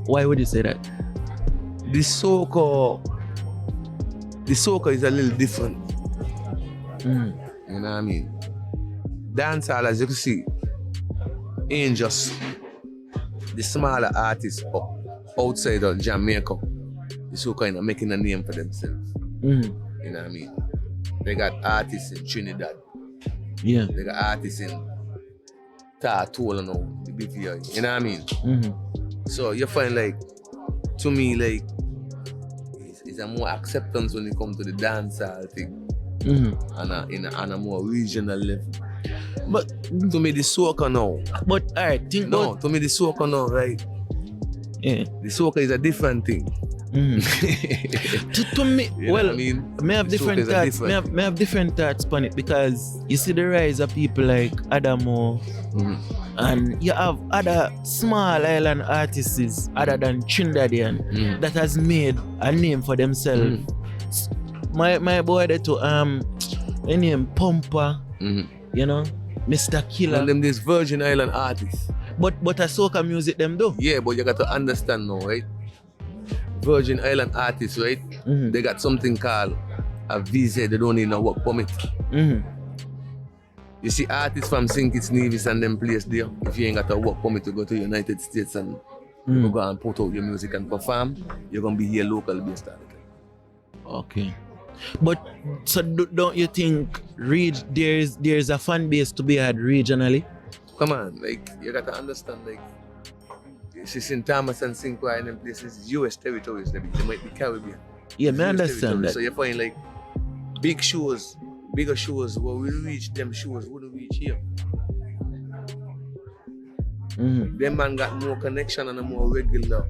Why would you say that? The soca is a little different. You know what I mean? Dancehall, as you can see, ain't just the smaller artists outside of Jamaica. The soca is making a name for themselves. You know what I mean? They got artists in Trinidad. Yeah. They got artists in Tatoo, the BVI. You know what I mean? So you find like, to me, like, it's a more acceptance when it comes to the dancehall thing. On a more regional level. But to me, the soca now. But alright, To me, the soca now, right? Yeah. The soca is a different thing. To me, You know well, what I mean? may have The soca different is a thoughts. different May have different thoughts on it because you see the rise of people like Adamo, and you have other small island artists other than Trinidadian that has made a name for themselves. My boy there to my name Pumper, you know, Mr. Killer. And them these Virgin Island artists. But a soca music them do. Yeah, but you got to understand now, right? Virgin Island artists, right? They got something called a visa. They don't need no work permit. You see artists from St. Kitts, Nevis and them place there, if you ain't got a work permit to go to the United States and you go and put out your music and perform, you're going to be here local based on it. Okay. But so don't you think there's a fan base to be had regionally? Come on, like you got to understand, like St. Thomas and St. Croix and them places, US territories, they might be Caribbean. Yeah, It's I US understand territory. that. So you find like bigger shows where we reach them shows wouldn't reach here. Them man got more connection and a more regular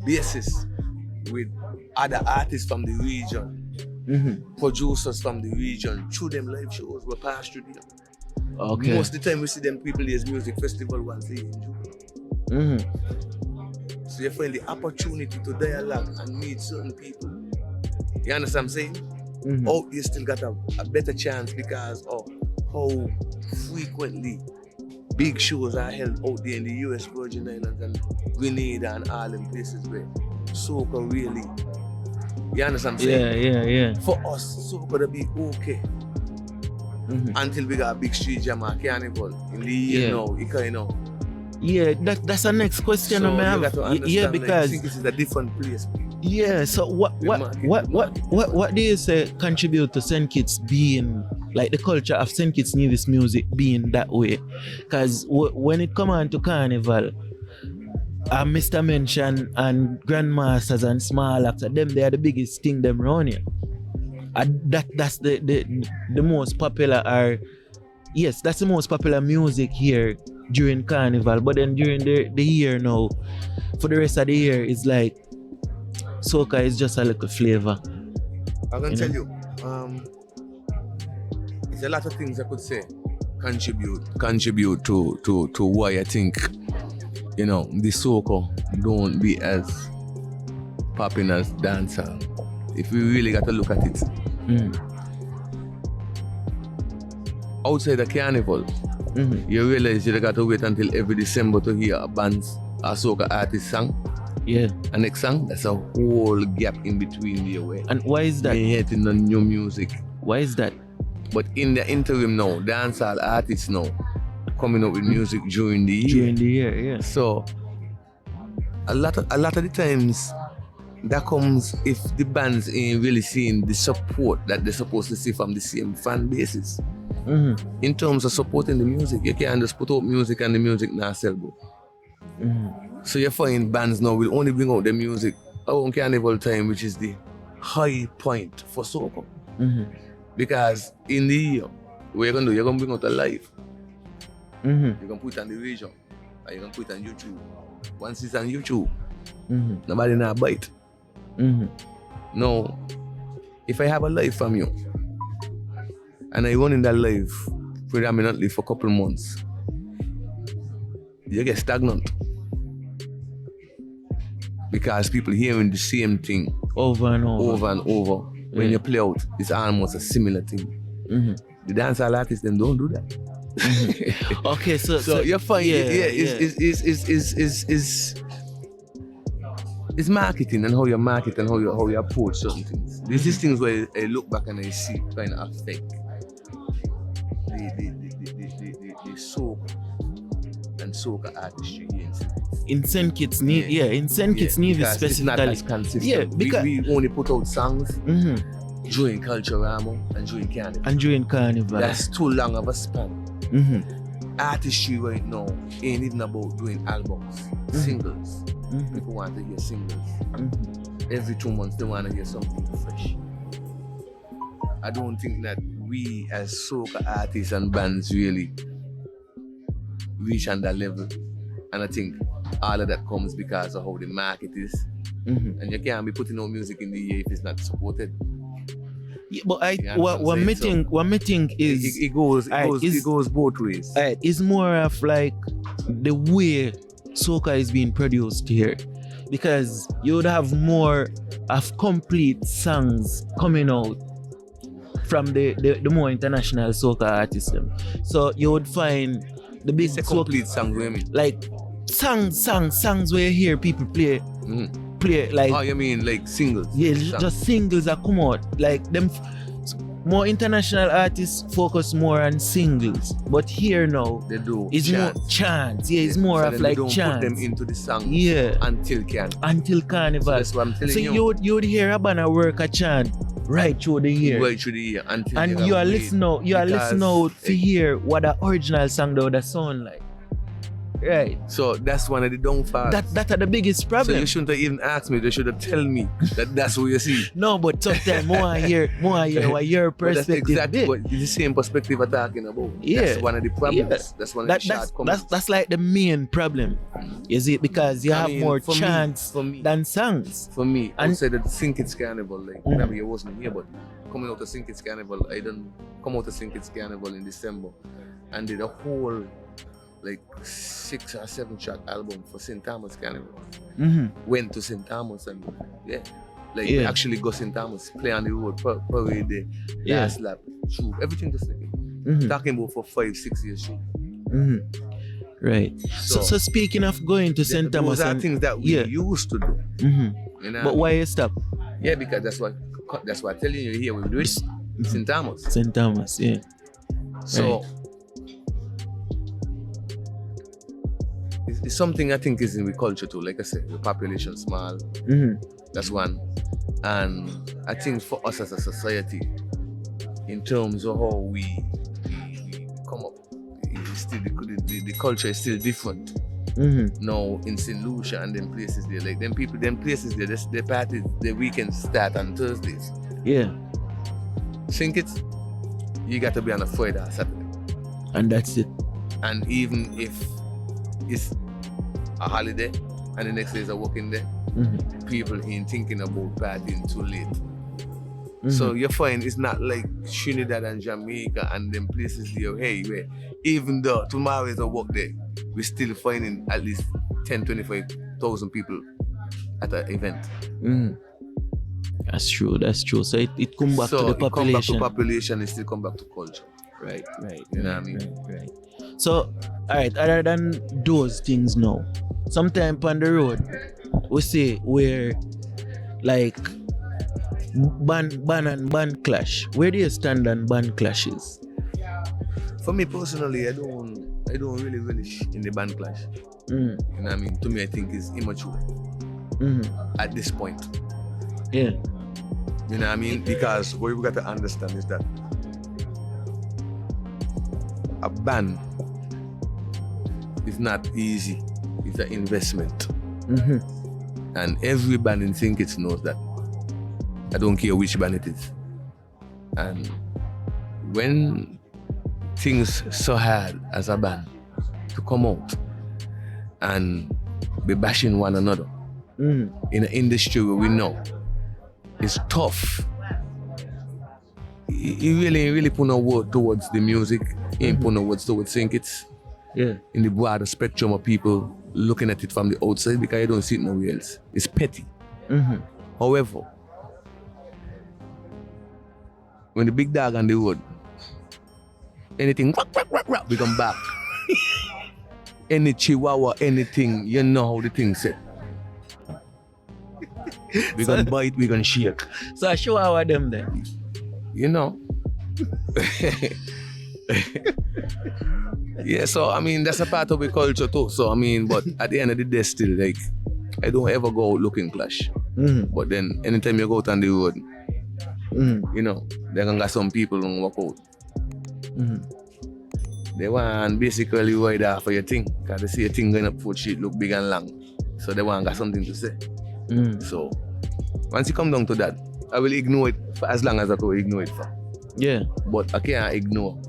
basis with other artists from the region, producers from the region, through them live shows we pass through them. Okay. Most of the time we see them people as music festival once a year. So you find the opportunity to dialogue and meet certain people. You understand what I'm saying? Out there still got a better chance because of how frequently big shows are held out there in the US Virgin Islands and Grenada and all them places where soca really. You understand what I'm saying? Yeah. For us, soca to be okay. Until we got a big street jam or carnival in the year now, you kind of. Yeah, that's the next question So I you have. got to understand, Yeah, like, I because think this is a different place. yeah. So what do you say contribute to St. Kitts being like the culture of St. Kitts Nevis music being that way? Because when it come on to carnival, Mr. Mention and Grandmasters and small acts, them they are the biggest thing them round here. That's the most popular that's the most popular music here during carnival. But then during the year now, for the rest of the year, it's like soca is just a little flavor. I'm gonna tell you, it's a lot of things I could say contribute to why I think, you know, the soca don't be as popping as dancehall. If we really got to look at it. Outside the carnival, you realize you got to wait until every December to hear a soca artist song. Yeah. And next song, that's a whole gap in between the way. And why is that? You're hitting the new music. Why is that? But in the interim now, dancehall artists now coming up with music during the year. During the year, yeah. So a lot of the times that comes if the bands ain't really seeing the support that they're supposed to see from the same fan bases. In terms of supporting the music, you can't just put out music and the music not sell good. So you find bands now will only bring out the music around carnival time, which is the high point for soca. Because in the year, what you're gonna do, you're gonna bring out a live. You're gonna put it on the radio, or you're gonna put it on YouTube. Once it's on YouTube, nobody not bite. No, if I have a live from you, and I run in that live predominantly for a couple months, you get stagnant. because people hearing the same thing over and over. over and over. When you play out, it's almost a similar thing. The dancehall artists then don't do that. Okay, so you find it's marketing and how you market and how you approach certain things. There's these things where I look back and I see kind of affect the soca and soca artistry here in St. Kitts, Nevis specifically. It's not as consistent. Yeah, because we only put out songs during Culturama and during Carnival. That's too long of a span. Artistry right now ain't even about doing albums, singles. People want to hear singles. Every 2 months they want to hear something fresh. I don't think that we as soca artists and bands really reach on that level. And I think all of that comes because of how the market is. And you can't be putting out music in the year if it's not supported. Yeah, but what me think is it goes both ways. It's more of like the way soca is being produced here, because you would have more of complete songs coming out from the more international soca artists. So you would find the big complete songs, like songs where you hear people play like. Oh, you mean like singles? Yeah, songs. just singles that come out. Like them more international artists focus more on singles, but here now they do. It's chants. more chants. Yeah, it's more so of like don't chants. Put them into the song. Yeah. Until Carnival. So that's what I'm telling you. So you would hear a banner work a chant right through the year. Right through the year until. And you are listening out to hear what the original song would sound like. Right. So that's one of the downfalls. That's the biggest problem. So you shouldn't have even asked me. They should have told me that's what you see. No, but sometimes more I hear what your perspective. That's exactly what the same perspective I'm talking about. Yeah. That's one of the problems. Yeah. That's one of the shortcomings. That's like the main problem. Is it because you have more chants than songs? For me, I would say that St. Kitts Carnival, like maybe I wasn't here, but coming out of St. Kitts Carnival, I didn't come out of St. Kitts Carnival in December and did a whole like 6 or 7 track album for St. Thomas Carnival. Went to St. Thomas and we actually go St. Thomas, play on the road, parade the last lap, shoot, everything just like it. Talking about for 5-6 years shoot. Right. So speaking of going to St. Thomas, those are things that we used to do. You know but why you stop? Yeah, because that's what I'm telling you here. We do it St. Thomas. St. Thomas, yeah. So. Right. It's something I think is in the culture too. Like I said, the population small. That's one. And I think for us as a society, in terms of how we come up, it's still the culture is still different. Now in St. Lucia and them places there, like them places there, they party, the weekends start on Thursdays. Yeah. St. Kitts, you got to be on a Friday or Saturday. And that's it. And even if it's a holiday and the next day is a working day, people ain't thinking about partying too late. So you find it's not like Trinidad and Jamaica and them places there, where even though tomorrow is a work day, we're still finding at least 10-25,000 people at an event. That's true. So it comes back to the population. It comes back to population, it still comes back to culture. Right. You know what I mean? Right. So, alright, other than those things now, sometime on the road, we say where like band clash. Where do you stand on band clashes? For me personally, I don't really relish in the band clash. You know what I mean? To me, I think it's immature at this point. Yeah. You know what I mean? Because what you've got to understand is that a band is not easy. It's an investment. And every band in St. Kitts knows that. I don't care which band it is. And when things so hard as a band to come out and be bashing one another in an industry where we know it's tough. He really put no word towards the music. He ain't put no words towards St. Kitts. Yeah. in the broader spectrum of people looking at it from the outside because you don't see it nowhere else. It's petty. Mm-hmm. However, when the big dog on the road, anything we come back. Any chihuahua, anything, you know how the thing set. We gonna bite, we gonna shake. So I show how them then. You know. Yeah, so I mean that's a part of the culture too. So I mean, but at the end of the day still, like, I don't ever go out looking clash. Mm-hmm. But then anytime you go out on the road, Mm-hmm. you know, they're gonna got some people who walk out. Mm-hmm. They want basically ride off for your thing. Cause they see your thing going up foot sheet look big and long. So they want got something to say. Mm. So once you come down to that, I will ignore it for as long as I can ignore it for. Yeah. But I can't ignore.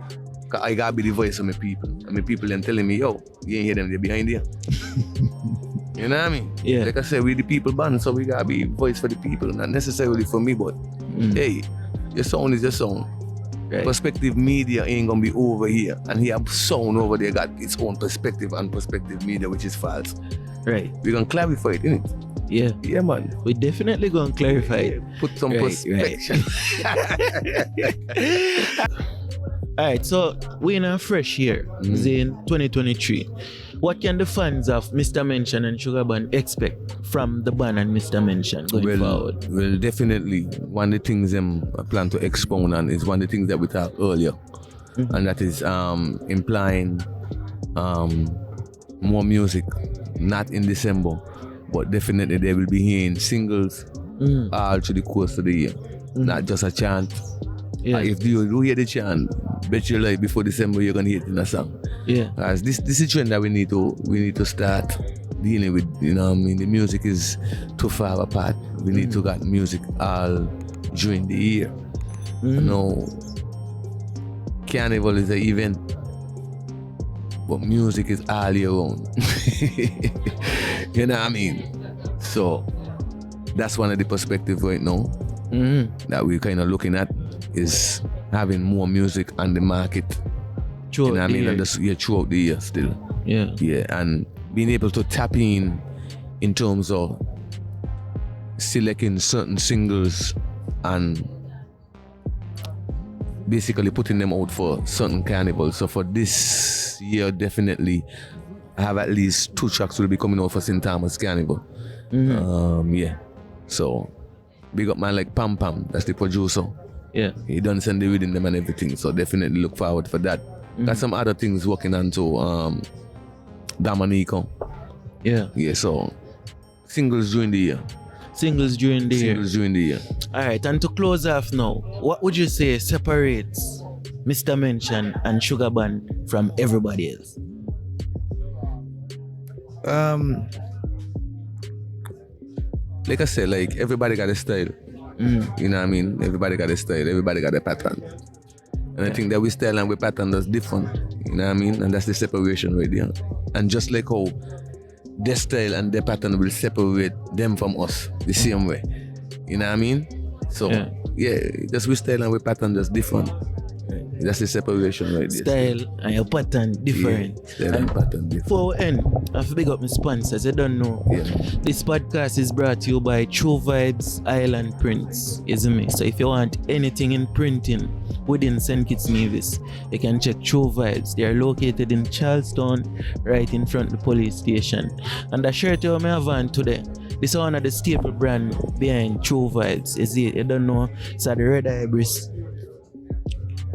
Cause I gotta be the voice of my people. And my people then telling me, yo, you ain't hear them, they're behind you. You know what I mean? Yeah. Like I said, we the people band, so we gotta be voice for the people. Not necessarily for me, but hey, your sound is your sound. Right. Perspective media ain't gonna be over here. And here sound over there got its own perspective and perspective media, which is false. Right. We're gonna clarify it, innit? Yeah. Yeah, man. We definitely gonna clarify it. Put some Right, perspective. Alright, so we're in a fresh year. It's in 2023. What can the fans of Mr. Mention and Sugar Band expect from the band and Mr. Mention going forward? Well, definitely one of the things I plan to expound on is one of the things that we talked earlier, and that is implying more music, not in December, but definitely they will be hearing singles all through the course of the year, not just a chant. Yeah. If you do hear the chant, bet you like before December you're gonna hear it in a song. Yeah. As this is a trend that we need to start dealing with. You know what I mean? The music is too far apart. We need to get music all during the year. You know, Carnival is an event, but music is all year round. You know what I mean? So that's one of the perspectives right now that we're kind of looking at, is having more music on the market. You know what I mean? And throughout the year still. Yeah. Yeah, and being able to tap in terms of selecting certain singles and basically putting them out for certain carnivals. So for this year, definitely, I have at least 2 tracks will be coming out for St. Thomas Carnival. Yeah. So big up man like Pam Pam, that's the producer. Yeah. He done send the rhythm them and everything, so definitely look forward for that. Got some other things working on too. Dominico. Yeah. Yeah, so singles during the year. Singles during the year. Singles during the year. Alright, and to close off now, what would you say separates Mr. Mention and Sugar Band from everybody else? Like I said, like everybody got a style. You know what I mean? Everybody got a style, everybody got a pattern. And I think that we style and we pattern is different. You know what I mean? And that's the separation right there. And just like how their style and their pattern will separate them from us the same way. You know what I mean? So yeah, just we style and we pattern just different. That's the separation right there. Style and your pattern different. Yeah, style and pattern different. Before we end, I have to big up my sponsors. I don't know. Yeah. This podcast is brought to you by TruVybz Island Prints. Isn't me? So if you want anything in printing within St. Kitts Nevis, you can check TruVybz. They are located in Charlestown, right in front of the police station. And the shirt you may have on today, this is one of the staple brand behind TruVybz. Is it? You don't know? It's the Red Ibris.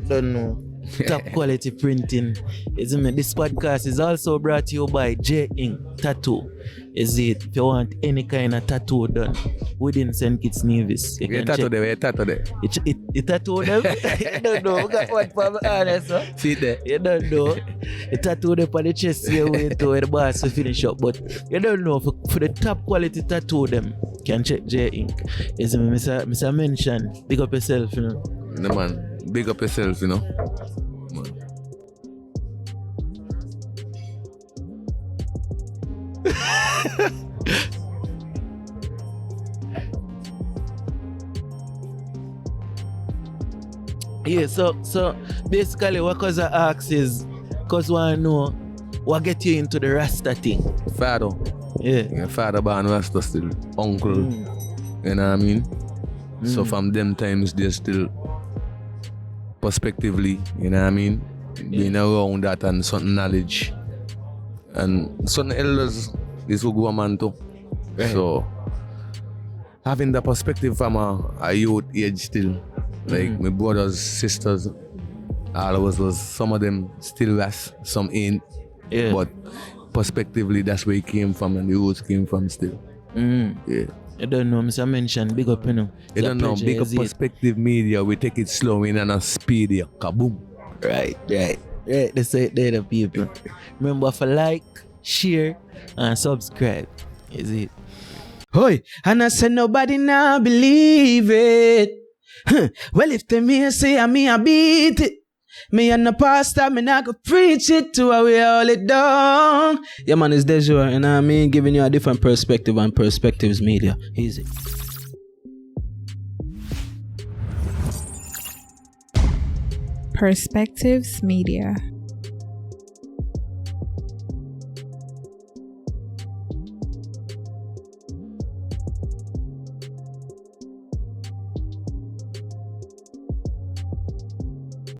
Don't know. Top quality printing. Isn't it? This podcast is also brought to you by Jaay Tatoo. Is it? If you want any kind of tattoo done within St. Kitts Nevis, you can tattoo check. there, we tattoo there. You tattoo them? You don't know. We got one for me honest, huh? See it there. You don't know. You tattoo them on the chest here way to where the boss will finish up. But you don't know, for the top quality tattoo them, you can check Jaay. Is it Mr. Mention? Big up yourself, you know. No man. Big up yourself, you know. Yeah, so basically what cause I ask is cause I know What get you into the Rasta thing? Father. Yeah. Yeah, father born Rasta still. Uncle. You know what I mean? So from them times there's still prospectively, you know what I mean? Being around that and certain knowledge. And certain elders is who go a man too. Right. So having the perspective from a youth age still. Like my brothers, sisters, all of us was, some of them still was, some ain't. Yeah. But prospectively that's where it came from and the roots came from still. Yeah. You don't know, Mr. Mention, big up, you know. You don't know, big up Perspective Media, we take it slow in and a speed here. Kaboom. Right. They say it there, the people. Remember for like, share, and subscribe. Is it? Hoy, and I said nobody now believe it. Well, if they me say I beat it. Me and the pastor, me not go preach it to how we hold it down. Yeah, man, it's Dejour, and I mean giving you a different perspective on Perspectives Media. Easy. Perspectives Media.